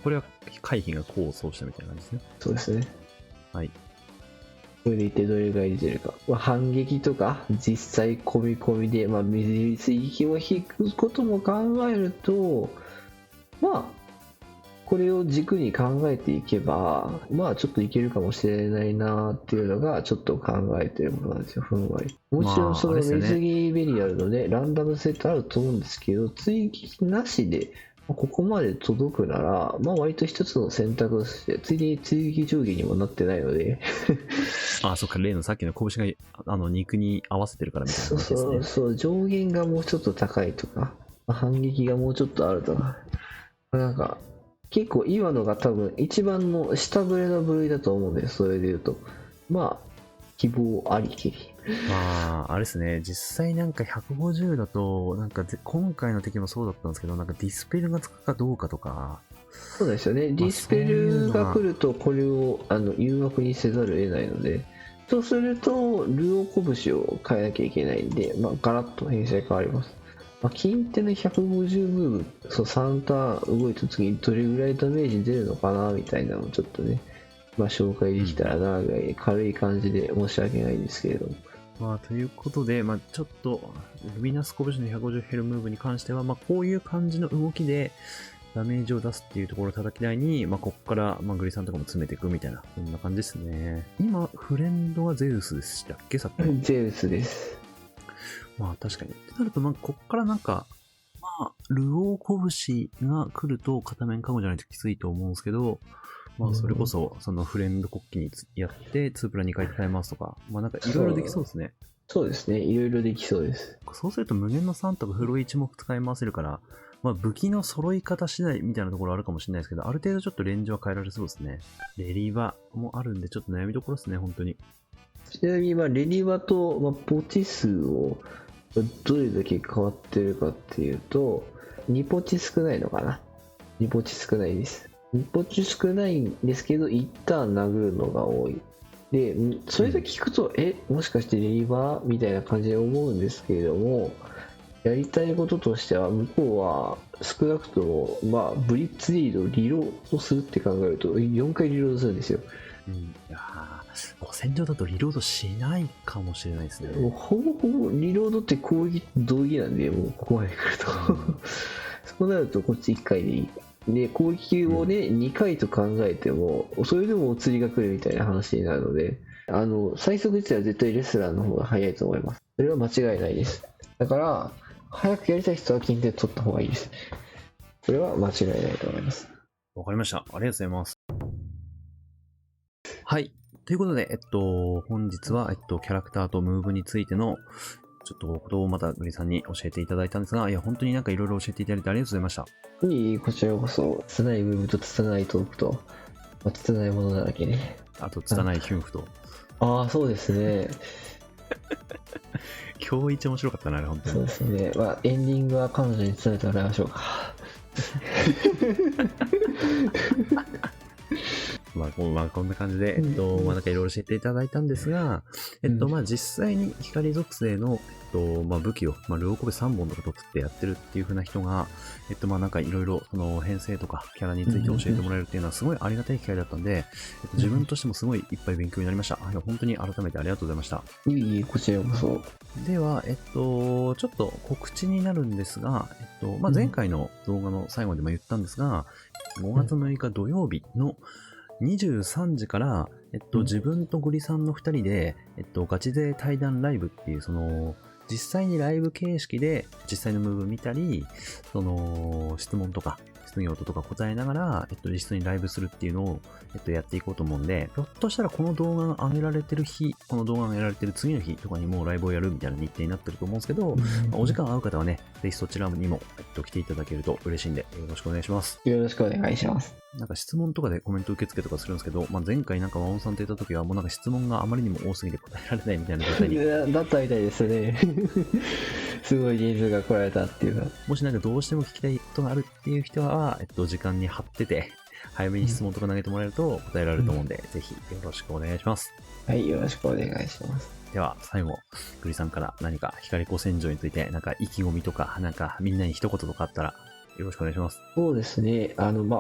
これは回避が功を奏したみたいな感じですね。そうですね。はい。これでいってどれぐらい出るか。まあ、反撃とか、実際込み込みで、まあ、水域を引くことも考えると、まあ、これを軸に考えていけば、まあちょっといけるかもしれないなっていうのがちょっと考えてるものなんですよ、ふんわり。もちろんその水着ベリアルのね、ランダムセットあると思うんですけど、追撃なしで、ここまで届くなら、まあ割と一つの選択として、ついでに追撃上下にもなってないので。あ、そっか、例のさっきの拳が肉に合わせてるからみたいな感じですね。そう、上限がもうちょっと高いとか、反撃がもうちょっとあるとか、なんか、結構今のが多分一番の下振れの部類だと思うんです、それで言うと。まあ、希望ありきり。まあ、あれですね、実際なんか150だと、なんか今回の敵もそうだったんですけど、なんかディスペルがつくかどうかとか。そうですよね。ディスペルが来るとこれを誘惑にせざるを得ないので、そうすると、ルオ拳を変えなきゃいけないんで、まあ、ガラッと編成変わります。まあ、近手の150ムーブ、そう3ターン動いた時にどれぐらいダメージ出るのかなみたいなのをちょっとね、まあ、紹介できたらな、軽い感じで申し訳ないんですけれども。まあ、ということで、まあ、ちょっと、ルミナス拳の150ヘルムーブに関しては、まあ、こういう感じの動きで、ダメージを出すっていうところを叩き台に、まあ、こっから、まあ、グリさんとかも詰めていくみたいな、そんな感じですね。今、フレンドはゼウスでしたっけさっき。ゼウスです。まあ、確かに。ってなると、まあ、こっからなんか、まあ、ルオー拳が来ると片面かもじゃないときついと思うんですけど、まあ、それこそ、そのフレンド国旗にやって、2プラ2回耐えますとか、まあなんかいろいろできそうですね。そうですね、いろいろできそうです。そうすると無限の3とかフロ1も使い回せるから、まあ武器の揃い方次第みたいなところあるかもしれないですけど、ある程度ちょっとレンジは変えられそうですね。レリバもあるんで、ちょっと悩みどころですね、本当に。ちなみに、レリバと、ポチ数をどれだけ変わってるかっていうと、2ポチ少ないのかな。2ポチ少ないです。2ポチ少ないんですけど、一旦殴るのが多い。で、それで聞くと、もしかしてレリバーみたいな感じで思うんですけれども、やりたいこととしては、向こうは少なくとも、ブリッツリードをリロードするって考えると、4回リロードするんですよ。いやー、戦場だとリロードしないかもしれないですね。もうほぼほぼリロードって攻撃同義なんで、もうここまで来ると。そうなるとこっち1回でいい。で、攻撃をね、2回と考えても、それでもお釣りが来るみたいな話になるので、最速自体は絶対レスラーの方が早いと思います。それは間違いないです。だから、早くやりたい人は近手取った方がいいです。これは間違いないと思います。わかりました。ありがとうございます。はい。ということで、本日は、キャラクターとムーブについての、ちょっとことをまたグリさんに教えていただいたんですが、いや、本当になんかいろいろ教えていただいてありがとうございました。いい、こちらこそ、拙いムーブと拙いトークと、拙いものだらけね。あと、拙いヒュンフと。ああ、そうですね。今日一面白かったな、あれ、本当に。そうですね。エンディングは彼女に伝えてもらいましょうか。こんな感じで、なんかいろいろ教えていただいたんですが、実際に光属性の、武器を、ルオコベ3本とか取ってやってるっていう風な人が、なんかいろいろ、その編成とかキャラについて教えてもらえるっていうのはすごいありがたい機会だったんで、自分としてもすごいいっぱい勉強になりました。本当に改めてありがとうございました。いい、こちらこそ。では、ちょっと告知になるんですが、前回の動画の最後でも言ったんですが、5月6日土曜日の23時から、自分とグリさんの2人で、ガチ勢対談ライブっていう、実際にライブ形式で実際のムーブ見たり、質問とか、質疑応答とか答えながら、実際にライブするっていうのを、やっていこうと思うんで、ひょっとしたらこの動画が上げられてる日、この動画が上げられてる次の日とかにもライブをやるみたいな日程になってると思うんですけど、お時間合う方はね、ぜひそちらにも、来ていただけると嬉しいんで、よろしくお願いします。よろしくお願いします。なんか質問とかでコメント受付とかするんですけど、前回なんかワオンさんと言った時はもうなんか質問があまりにも多すぎて答えられないみたいな状態にだったみたいですね。すごい人数が来られたっていうか。もしなんかどうしても聞きたいことがあるっていう人は、時間に張ってて、早めに質問とか投げてもらえると答えられると思うんで、ぜひよろしくお願いします。はい、よろしくお願いします。では、最後、グリさんから何か光子戦場について、なんか意気込みとか、なんかみんなに一言とかあったら、よろしくお願いします。そうですね。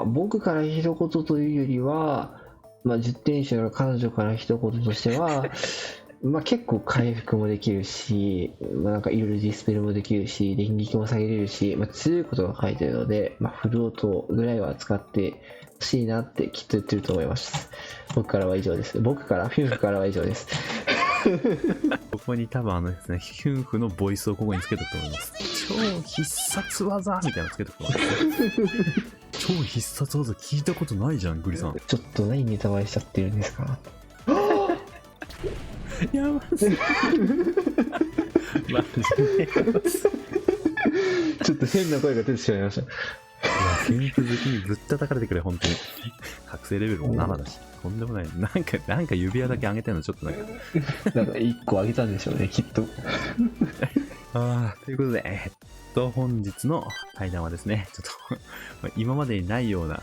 僕から一言というよりは、10点者の彼女から一言としては、結構回復もできるし、なんかいろいろディスペルもできるし、電撃も下げれるし、強いことが書いてるので、フルオートぐらいは使ってほしいなってきっと言ってると思います。僕からは以上です。フィンフからは以上です。ここに多分ですね、ヒュンフのボイスをここにつけとくと思います。超必殺技みたいなのつけとくと思います。超必殺技聞いたことないじゃん、グリさん。ちょっと何ネタバレしちゃってるんですか？やばす。マジでちょっと変な声が出てしまいました。ヒュンフ好きにぶったたかれてくれ、本当に。覚醒レベルも7だし、とんでもない。なんか指輪だけ上げてるのちょっとなんか1個上げたんでしょうね、きっと。ということで、本日の対談はですね、ちょっと今までにないような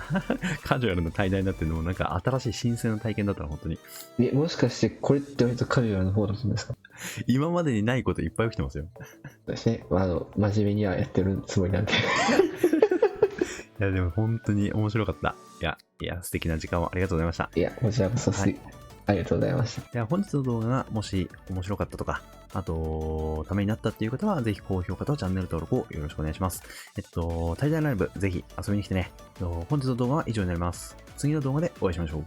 カジュアルな対談になってるのもなんか新しい新鮮な体験だったら本当に。もしかしてこれって割とカジュアルな方だったんですか？今までにないこといっぱい起きてますよ。そうですね。真面目にはやってるつもりなんで。いや、でも本当に面白かった。いや、素敵な時間をありがとうございました。いや、こちらこそありがとうございました。では、本日の動画がもし面白かったとか、あと、ためになったっていう方は、ぜひ高評価とチャンネル登録をよろしくお願いします。対談ライブ、ぜひ遊びに来てね。本日の動画は以上になります。次の動画でお会いしましょう。